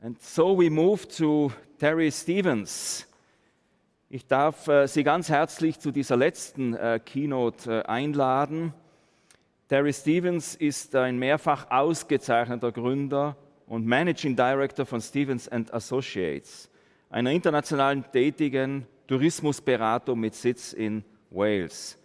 And so we move to Terry Stevens. Ich darf Sie ganz herzlich zu dieser letzten Keynote einladen. Terry Stevens ist ein mehrfach ausgezeichneter Gründer und Managing Director von Stevens & Associates, einer internationalen tätigen Tourismusberatung mit Sitz in Wales.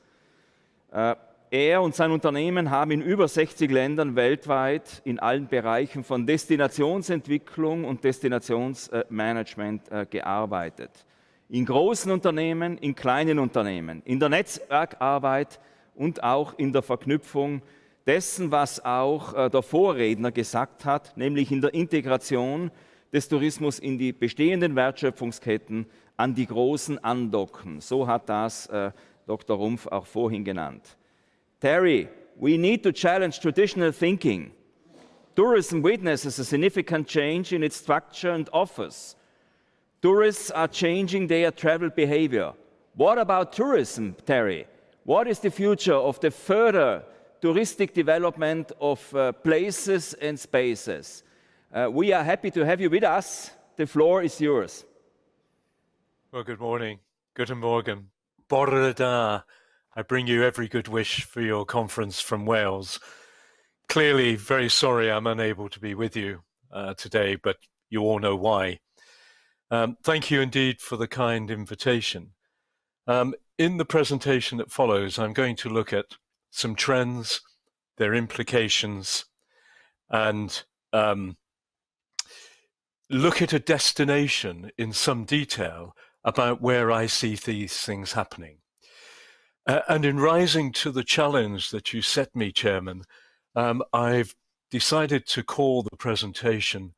Er und sein Unternehmen haben in über 60 Ländern weltweit in allen Bereichen von Destinationsentwicklung und Destinationsmanagement gearbeitet. In großen Unternehmen, in kleinen Unternehmen, in der Netzwerkarbeit und auch in der Verknüpfung dessen, was auch der Vorredner gesagt hat, nämlich in der Integration des Tourismus in die bestehenden Wertschöpfungsketten an die großen andocken. So hat das Dr. Rumpf auch vorhin genannt. Terry, we need to challenge traditional thinking. Tourism witnesses a significant change in its structure and offers. Tourists are changing their travel behavior. What about tourism, Terry? What is the future of the further touristic development of places and spaces? We are happy to have you with us. The floor is yours. Well, good morning. Guten Morgen. Bore da. I bring you every good wish for your conference from Wales. Clearly, very sorry I'm unable to be with you today, but you all know why. Thank you indeed for the kind invitation. In the presentation that follows, I'm going to look at some trends, their implications, and look at a destination in some detail about where I see these things happening. And in rising to the challenge that you set me, Chairman, I've decided to call the presentation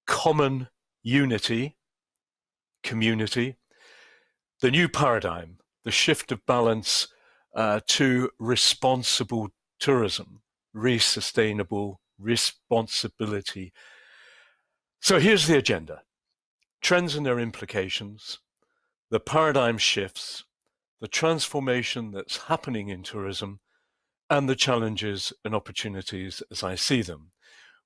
Common Unity, Community, the New Paradigm, the shift of balance to responsible tourism, sustainable responsibility. So here's the agenda. Trends and their implications, the paradigm shifts, the transformation that's happening in tourism, and the challenges and opportunities as I see them,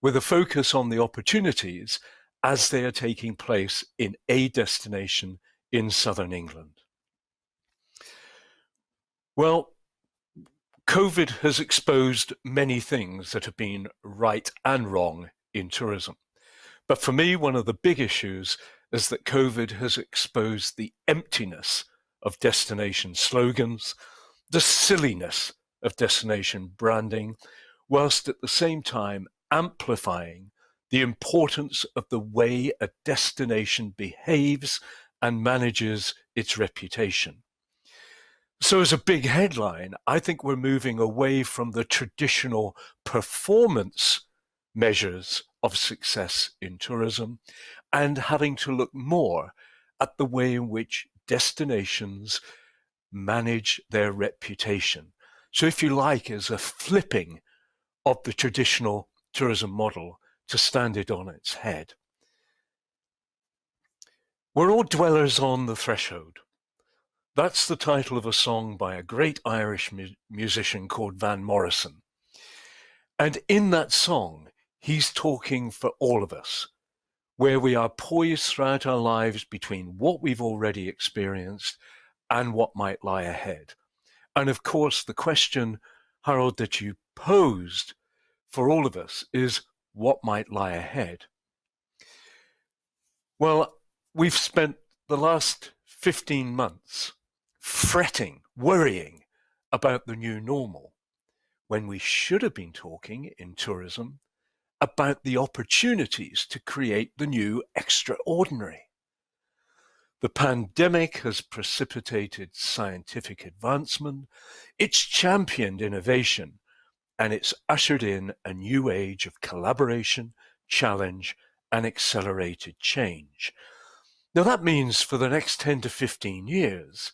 with a focus on the opportunities as they are taking place in a destination in southern England. Well, COVID has exposed many things that have been right and wrong in tourism. But for me, one of the big issues is that COVID has exposed the emptiness of destination slogans, the silliness of destination branding, whilst at the same time amplifying the importance of the way a destination behaves and manages its reputation. So as a big headline, I think we're moving away from the traditional performance measures of success in tourism and having to look more at the way in which destinations manage their reputation. So if you like, as a flipping of the traditional tourism model to stand it on its head. We're all dwellers on the threshold. That's the title of a song by a great Irish musician called Van Morrison. And in that song, he's talking for all of us, where we are poised throughout our lives between what we've already experienced and what might lie ahead. And of course, the question, Harold, that you posed for all of us is what might lie ahead. Well, we've spent the last 15 months fretting, worrying about the new normal, when we should have been talking in tourism about the opportunities to create the new extraordinary. The pandemic has precipitated scientific advancement, it's championed innovation, and it's ushered in a new age of collaboration, challenge, and accelerated change. Now that means for the next 10 to 15 years,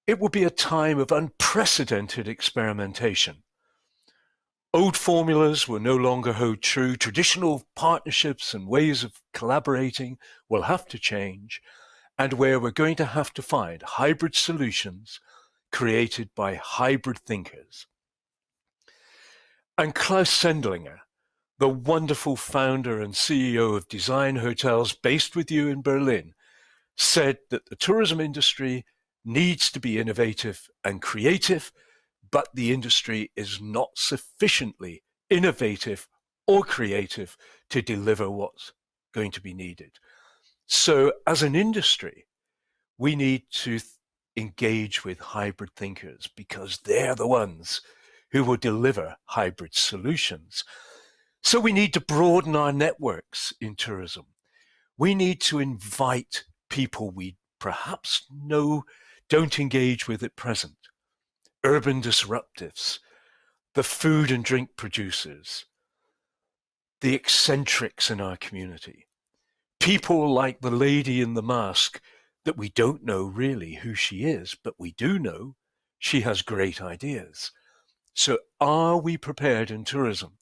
it will be a time of unprecedented experimentation. Old formulas will no longer hold true. Traditional partnerships and ways of collaborating will have to change, and where we're going to have to find hybrid solutions created by hybrid thinkers. And Klaus Sendlinger, the wonderful founder and CEO of Design Hotels based with you in Berlin, said that the tourism industry needs to be innovative and creative, but the industry is not sufficiently innovative or creative to deliver what's going to be needed. So as an industry, we need to engage with hybrid thinkers because they're the ones who will deliver hybrid solutions. So we need to broaden our networks in tourism. We need to invite people we perhaps don't engage with at present. Urban disruptives, the food and drink producers, the eccentrics in our community, people like the lady in the mask that we don't know really who she is, but we do know she has great ideas. So are we prepared in tourism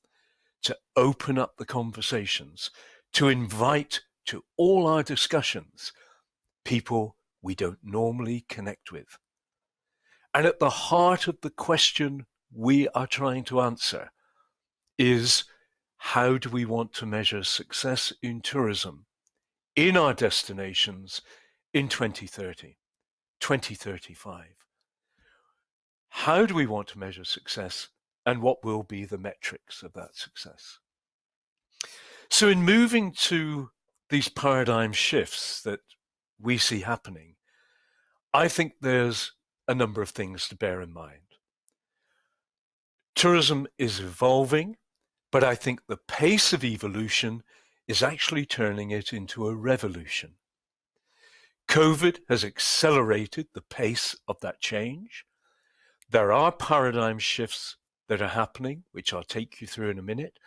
to open up the conversations, to invite to all our discussions people we don't normally connect with? And at the heart of the question we are trying to answer is, how do we want to measure success in tourism in our destinations in 2030, 2035? How do we want to measure success, and what will be the metrics of that success? So in moving to these paradigm shifts that we see happening, I think there's a number of things to bear in mind. Tourism is evolving, but I think the pace of evolution is actually turning it into a revolution. COVID has accelerated the pace of that change. There are paradigm shifts that are happening, which I'll take you through in a minute.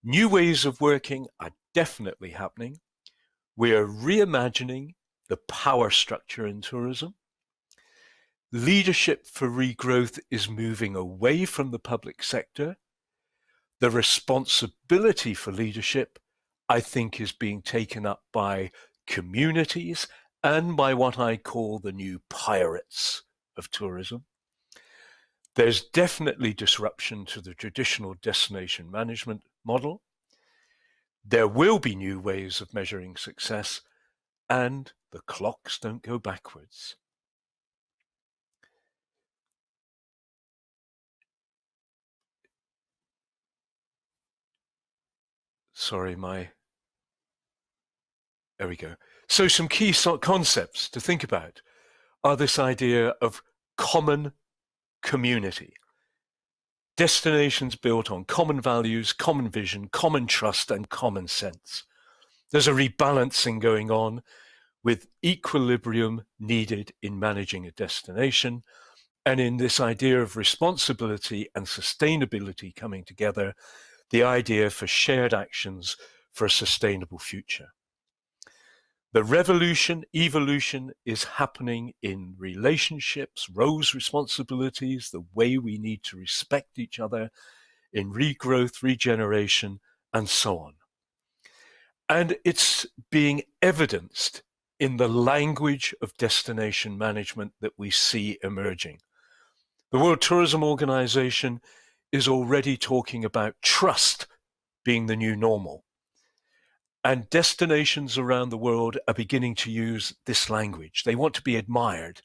New ways of working are definitely happening. We are reimagining the power structure in tourism. Leadership for regrowth is moving away from the public sector. The responsibility for leadership, I think, is being taken up by communities and by what I call the new pirates of tourism. There's definitely disruption to the traditional destination management model. There will be new ways of measuring success, and the clocks don't go backwards. Sorry, there we go. So some key concepts to think about are this idea of common community. Destinations built on common values, common vision, common trust, and common sense. There's a rebalancing going on with equilibrium needed in managing a destination, and in this idea of responsibility and sustainability coming together, the idea for shared actions for a sustainable future. The evolution is happening in relationships, roles, responsibilities, the way we need to respect each other, in regrowth, regeneration, and so on. And it's being evidenced in the language of destination management that we see emerging. The World Tourism Organization is already talking about trust being the new normal. And destinations around the world are beginning to use this language. They want to be admired,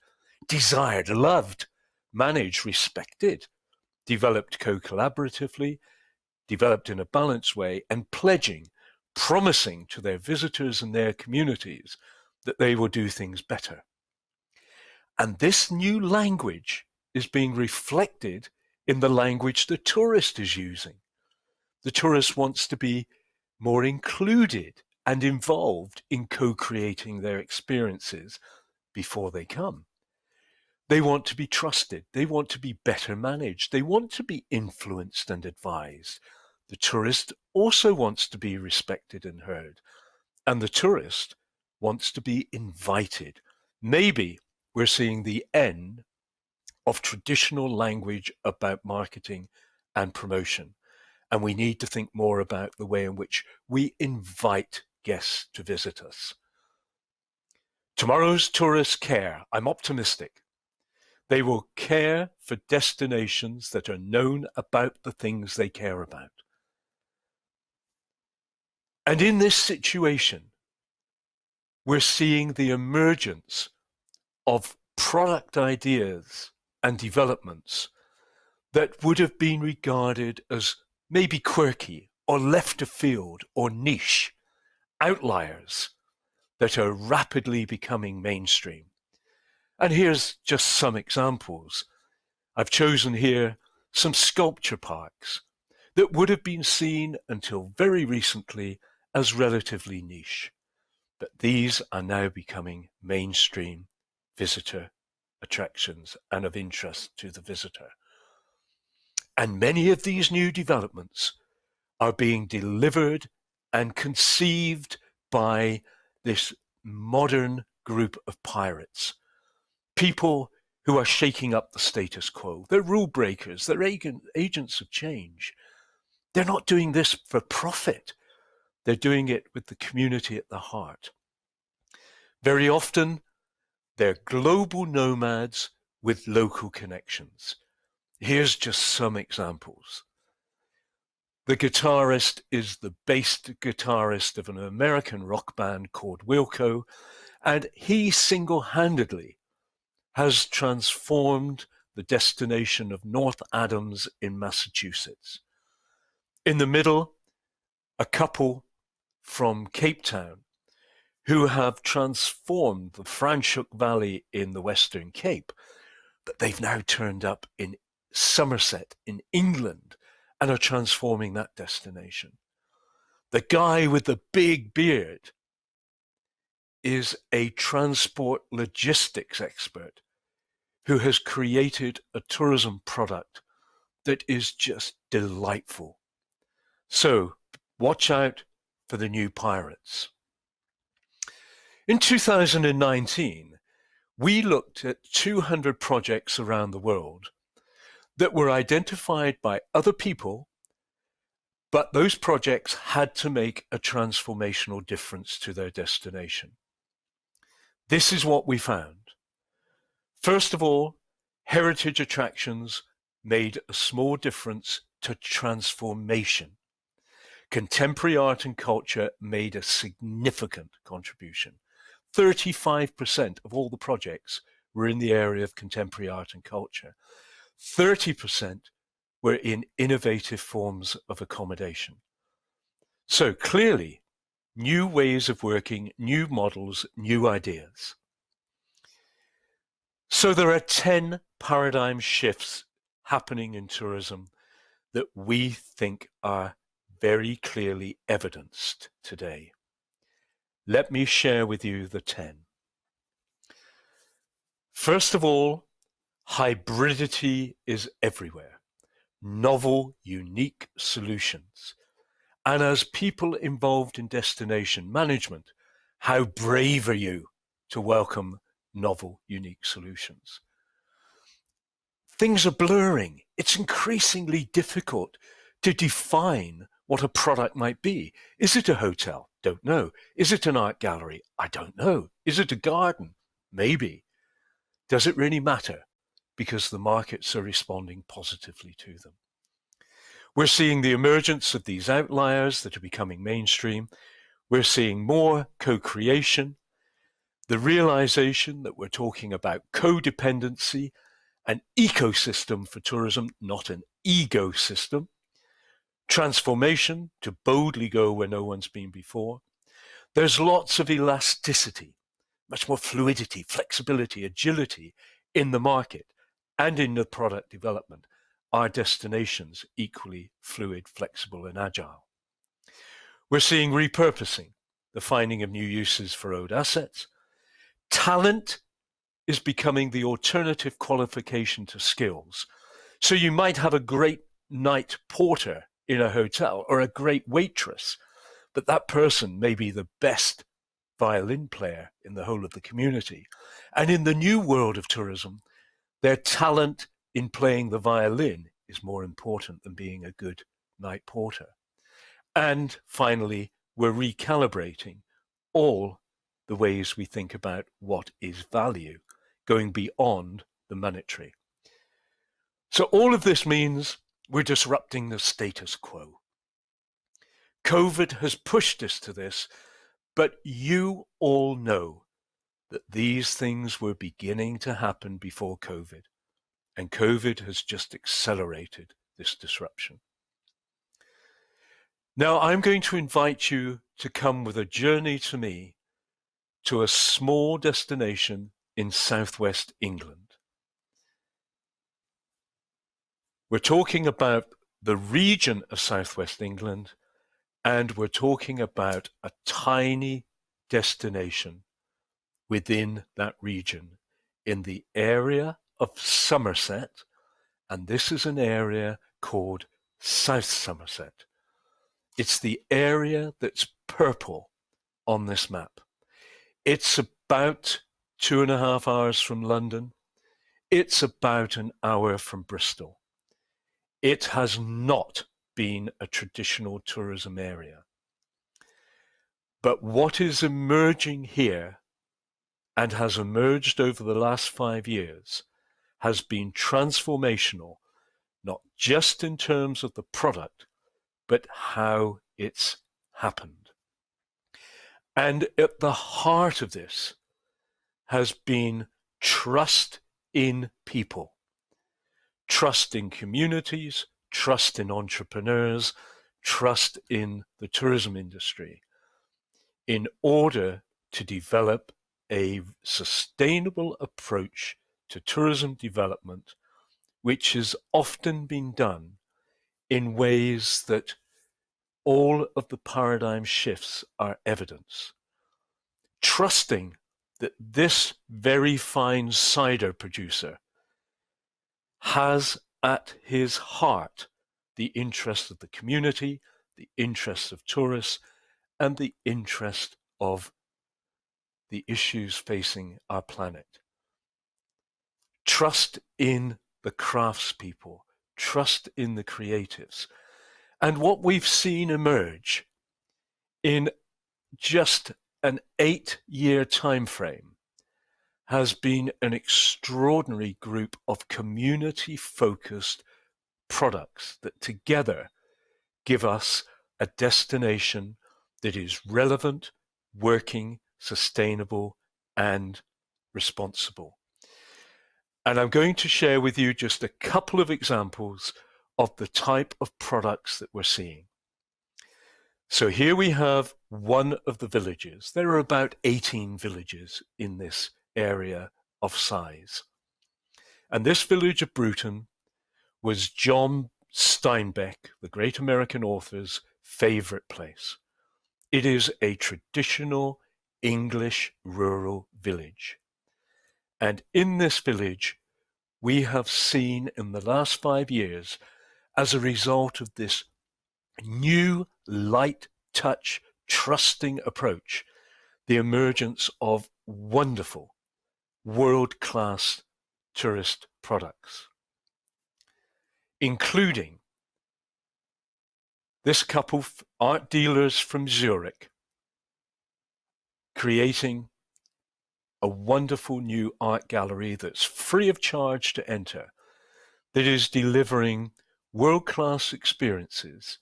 desired, loved, managed, respected, developed co-collaboratively, developed in a balanced way, and pledging, promising to their visitors and their communities that they will do things better. And this new language is being reflected in the language the tourist is using. The tourist wants to be more included and involved in co-creating their experiences before they come. They want to be trusted. They want to be better managed. They want to be influenced and advised. The tourist also wants to be respected and heard. And the tourist wants to be invited. Maybe we're seeing the end of traditional language about marketing and promotion. And we need to think more about the way in which we invite guests to visit us. Tomorrow's tourists care. I'm optimistic. They will care for destinations that are known about the things they care about. And in this situation, we're seeing the emergence of product ideas and developments that would have been regarded as maybe quirky or left of field or niche, outliers that are rapidly becoming mainstream. And here's just some examples. I've chosen here some sculpture parks that would have been seen until very recently as relatively niche. But these are now becoming mainstream visitor attractions and of interest to the visitor. And many of these new developments are being delivered and conceived by this modern group of pirates, people who are shaking up the status quo. They're rule breakers, they're agents of change. They're not doing this for profit. They're doing it with the community at the heart. Very often, they're global nomads with local connections. Here's just some examples. The guitarist is the bass guitarist of an American rock band called Wilco, and he single-handedly has transformed the destination of North Adams in Massachusetts. In the middle, a couple from Cape Town who have transformed the Franschhoek Valley in the Western Cape, but they've now turned up in Somerset in England and are transforming that destination. The guy with the big beard is a transport logistics expert who has created a tourism product that is just delightful. So watch out for the new pirates. In 2019, we looked at 200 projects around the world that were identified by other people, but those projects had to make a transformational difference to their destination. This is what we found. First of all, heritage attractions made a small difference to transformation. Contemporary art and culture made a significant contribution. 35% of all the projects were in the area of contemporary art and culture. 30% were in innovative forms of accommodation. So clearly, new ways of working, new models, new ideas. So there are 10 paradigm shifts happening in tourism that we think are very clearly evidenced today. Let me share with you the 10. First of all, hybridity is everywhere. Novel, unique solutions. And as people involved in destination management, how brave are you to welcome novel, unique solutions? Things are blurring. It's increasingly difficult to define what a product might be. Is it a hotel? Don't know. Is it an art gallery? I don't know. Is it a garden? Maybe. Does it really matter? Because the markets are responding positively to them. We're seeing the emergence of these outliers that are becoming mainstream. We're seeing more co-creation, the realization that we're talking about codependency, an ecosystem for tourism, not an ego system, transformation to boldly go where no one's been before. There's lots of elasticity, much more fluidity, flexibility, agility in the market and in the product development. Our destinations equally fluid, flexible, and agile. We're seeing repurposing, the finding of new uses for old assets. Talent is becoming the alternative qualification to skills. So you might have a great night porter in a hotel or a great waitress, but that person may be the best violin player in the whole of the community. And in the new world of tourism, their talent in playing the violin is more important than being a good night porter. And finally, we're recalibrating all the ways we think about what is value, going beyond the monetary. So all of this means we're disrupting the status quo. COVID has pushed us to this, but you all know that these things were beginning to happen before COVID, and COVID has just accelerated this disruption. Now, I'm going to invite you to come with a journey to me to a small destination in southwest England. We're talking about the region of southwest England, and we're talking about a tiny destination within that region in the area of Somerset, and this is an area called South Somerset. It's the area that's purple on this map. It's about 2.5 hours from London. It's about an hour from Bristol. It has not been a traditional tourism area. But what is emerging here and has emerged over the last 5 years has been transformational, not just in terms of the product, but how it's happened. And at the heart of this has been trust in people, trust in communities, trust in entrepreneurs, trust in the tourism industry, in order to develop a sustainable approach to tourism development, which has often been done in ways that all of the paradigm shifts are evidence. Trusting that this very fine cider producer has at his heart the interest of the community, the interest of tourists, and the interest of the issues facing our planet. Trust in the craftspeople, trust in the creatives. And what we've seen emerge in just an 8-year time frame has been an extraordinary group of community-focused products that together give us a destination that is relevant, working, sustainable, and responsible. And I'm going to share with you just a couple of examples of the type of products that we're seeing. So here we have one of the villages. There are about 18 villages in this area of size. And this village of Bruton was John Steinbeck, the great American author's favorite place. It is a traditional English rural village. And in this village, we have seen in the last 5 years, as a result of this new light touch, trusting approach, the emergence of wonderful, world-class tourist products, including this couple, art dealers from Zurich, creating a wonderful new art gallery that's free of charge to enter, that is delivering world-class experiences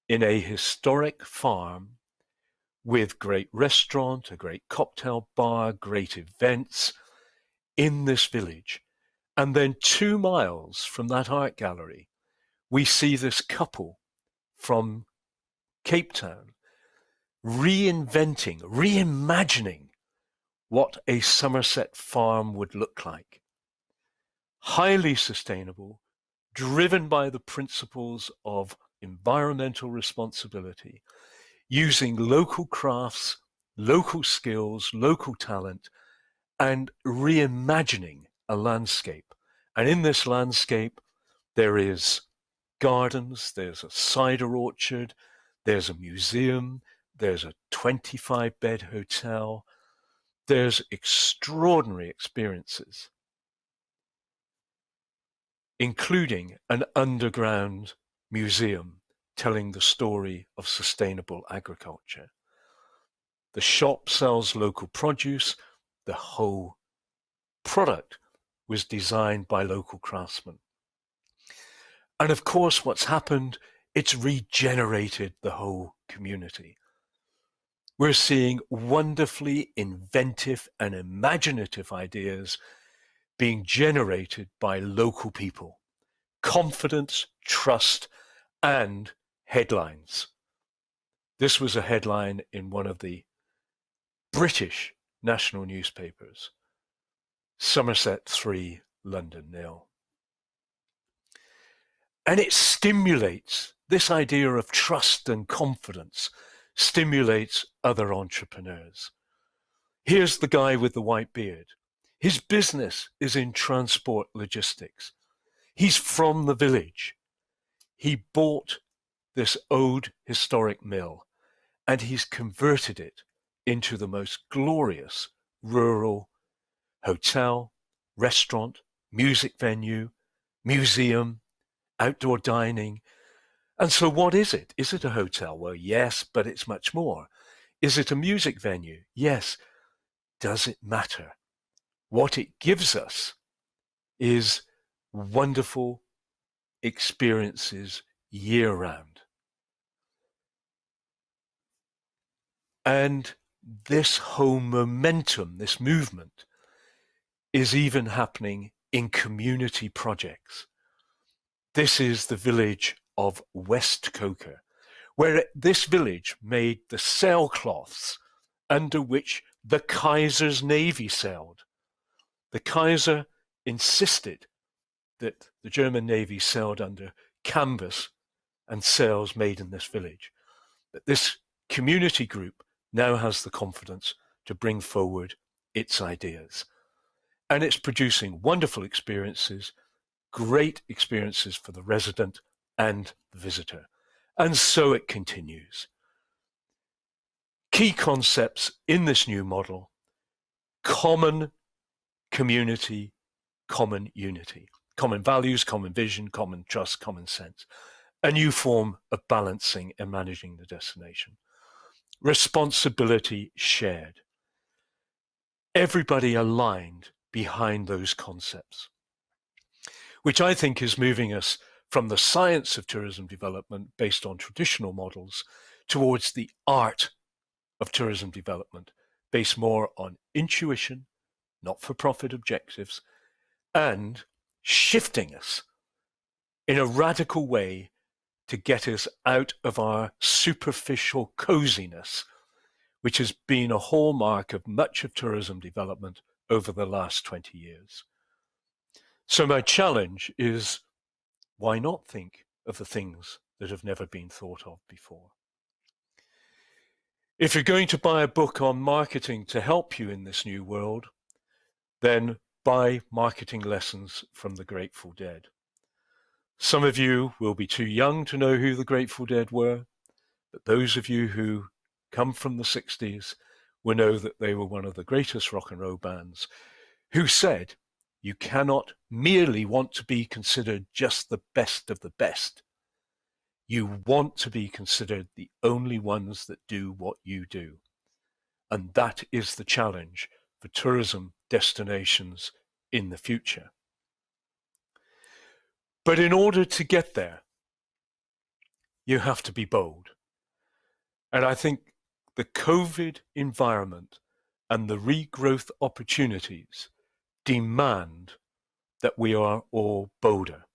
in a historic farm with great restaurant, a great cocktail bar, great events in this village. And then 2 miles from that art gallery, we see this couple from Cape Town reinventing, reimagining what a Somerset farm would look like. Highly sustainable, driven by the principles of environmental responsibility, using local crafts, local skills, local talent, and reimagining a landscape. And in this landscape, there is gardens, there's a cider orchard, there's a museum, there's a 25-bed hotel, there's extraordinary experiences, including an underground museum telling the story of sustainable agriculture. The shop sells local produce. The whole product was designed by local craftsmen. And of course, what's happened It's regenerated the whole community. We're seeing wonderfully inventive and imaginative ideas being generated by local people. Confidence, trust, and headlines. This was a headline in one of the British national newspapers. Somerset 3, London 0. And it stimulates this idea of trust and confidence, stimulates other entrepreneurs. Here's the guy with the white beard. His business is in transport logistics. He's from the village. He bought this old historic mill and he's converted it into the most glorious rural hotel, restaurant, music venue, museum, outdoor dining. And so what is it? Is it a hotel? Well, yes, but it's much more. Is it a music venue? Yes. Does it matter? What it gives us is wonderful experiences year round. And this whole momentum, this movement, is even happening in community projects. This is the village of West Coker, where this village made the sailcloths under which the Kaiser's navy sailed. The Kaiser insisted that the German navy sailed under canvas and sails made in this village. But this community group now has the confidence to bring forward its ideas. And it's producing wonderful experiences, great experiences for the resident and the visitor. And so it continues. Key concepts in this new model: common community, common unity, common values, common vision, common trust, common sense. A new form of balancing and managing the destination. Responsibility shared. Everybody aligned behind those concepts, which I think is moving us from the science of tourism development based on traditional models towards the art of tourism development based more on intuition, not-for-profit objectives, and shifting us in a radical way to get us out of our superficial coziness, which has been a hallmark of much of tourism development over the last 20 years. So my challenge is, why not think of the things that have never been thought of before? If you're going to buy a book on marketing to help you in this new world, then buy Marketing Lessons from the Grateful Dead. Some of you will be too young to know who the Grateful Dead were, but those of you who come from the 60s will know that they were one of the greatest rock and roll bands who said, you cannot merely want to be considered just the best of the best. You want to be considered the only ones that do what you do. And that is the challenge for tourism destinations in the future. But in order to get there, you have to be bold. And I think the COVID environment and the regrowth opportunities demand that we are all bolder.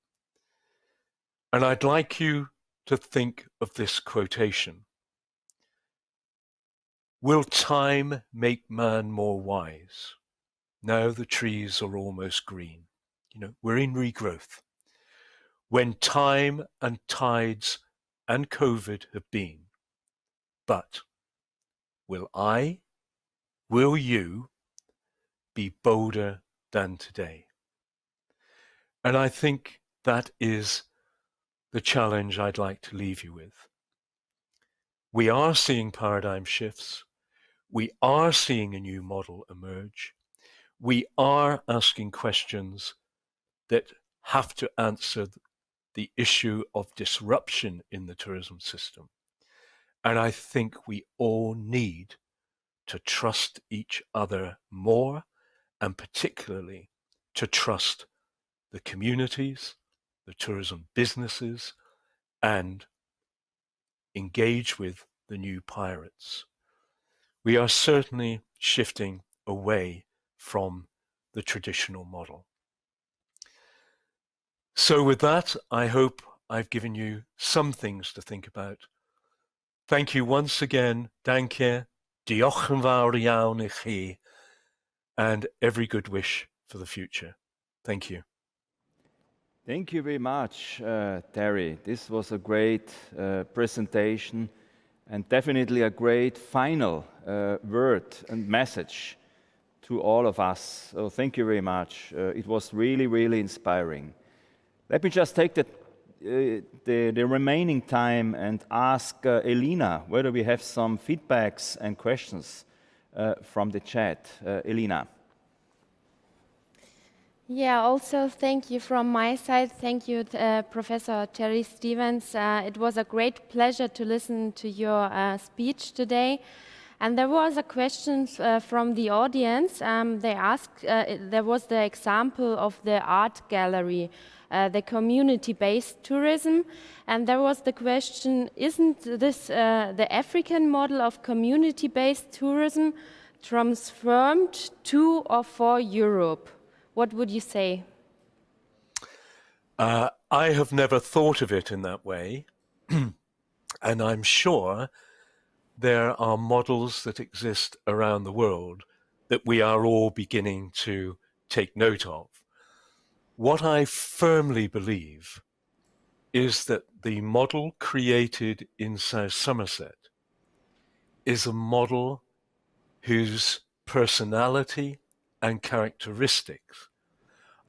And I'd like you to think of this quotation. Will time make man more wise? Now the trees are almost green. We're in regrowth. When time and tides and COVID have been. But will you be bolder than today? And I think that is the challenge I'd like to leave you with. We are seeing paradigm shifts. We are seeing a new model emerge. We are asking questions that have to answer the issue of disruption in the tourism system. And I think we all need to trust each other more, and particularly to trust the communities, the tourism businesses, and engage with the new pirates. We are certainly shifting away from the traditional model. So with that, I hope I've given you some things to think about. Thank you once again, danke, diolch yn fawr iawn I chi, and every good wish for the future. Thank you. Thank you very much, Terry. This was a great presentation and definitely a great final word and message to all of us. So thank you very much. It was really, really inspiring. Let me just take the remaining time and ask Elina whether we have some feedbacks and questions from the chat. Elina. Yeah, also thank you from my side. Thank you, Professor Terry Stevens. It was a great pleasure to listen to your speech today. And there was a question from the audience. They asked, there was the example of the art gallery, the community-based tourism. And there was the question, isn't this the African model of community-based tourism transformed to or for Europe? What would you say? I have never thought of it in that way. And I'm sure there are models that exist around the world that we are all beginning to take note of. What I firmly believe is that the model created in South Somerset is a model whose personality and characteristics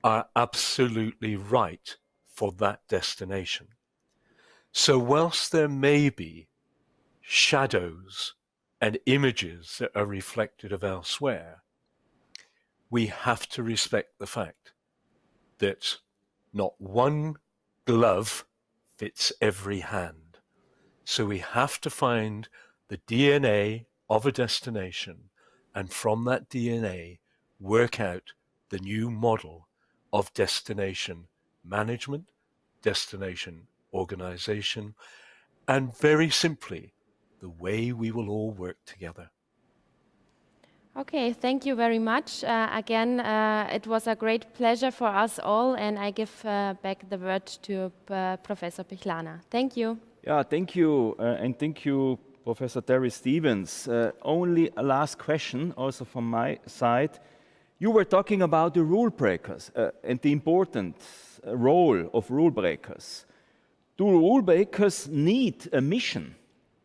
are absolutely right for that destination. So whilst there may be shadows and images that are reflected of elsewhere, we have to respect the fact that not one glove fits every hand. So we have to find the DNA of a destination, and from that DNA, work out the new model of destination management, destination organization, and very simply, the way we will all work together. Okay, thank you very much. Again, it was a great pleasure for us all, and I give back the word to Professor Pichlana. Thank you. Yeah, thank you, and thank you, Professor Terry Stevens. Only a last question, also from my side. You were talking about the rule breakers and the important role of rule breakers. Do rule breakers need a mission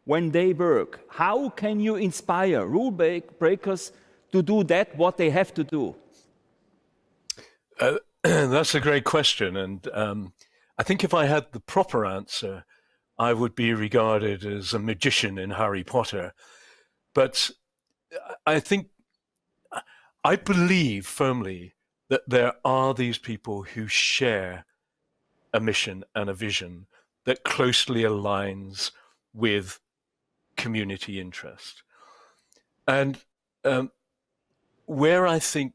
when they work? How can you inspire rule breakers to do that, what they have to do? That's a great question. And I think if I had the proper answer, I would be regarded as a magician in Harry Potter. But I believe firmly that there are these people who share a mission and a vision that closely aligns with community interest. And where I think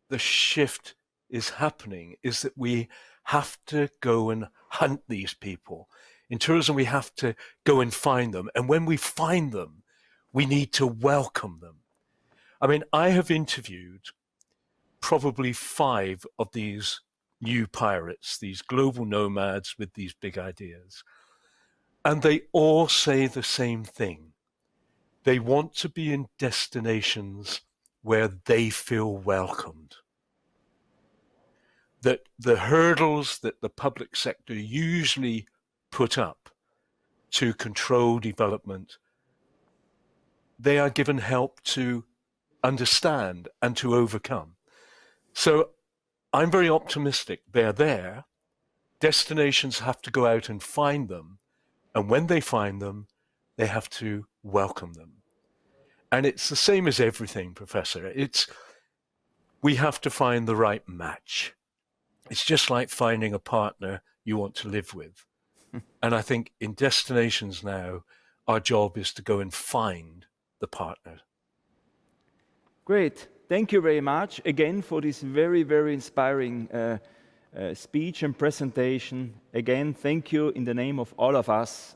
the shift is happening is that we have to go and hunt these people. In tourism, we have to go and find them. And when we find them, we need to welcome them. I mean, I have interviewed probably 5 of these new pirates, these global nomads with these big ideas. And they all say the same thing. They want to be in destinations where they feel welcomed. That the hurdles that the public sector usually put up to control development, they are given help to understand and to overcome. So I'm very optimistic. They're there. Destinations have to go out and find them. And when they find them, they have to welcome them. And it's the same as everything, Professor. We have to find the right match. It's just like finding a partner you want to live with. And I think in destinations now, our job is to go and find the partner. Great. Thank you very much again for this very, very inspiring speech and presentation. Again, thank you in the name of all of us.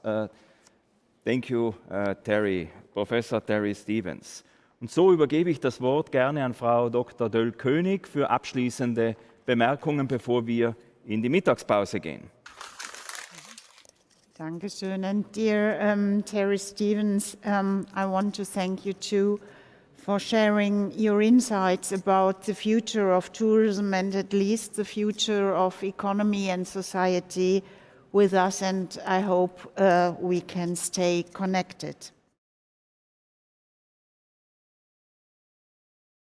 Thank you, Terry, Professor Terry Stevens. Und so übergebe ich das Wort gerne an Frau Dr. Döll-König für abschließende Bemerkungen, bevor wir in die Mittagspause gehen. Dankeschön. And dear Terry Stevens, I want to thank you too for sharing your insights about the future of tourism and at least the future of economy and society with us, and I hope we can stay connected.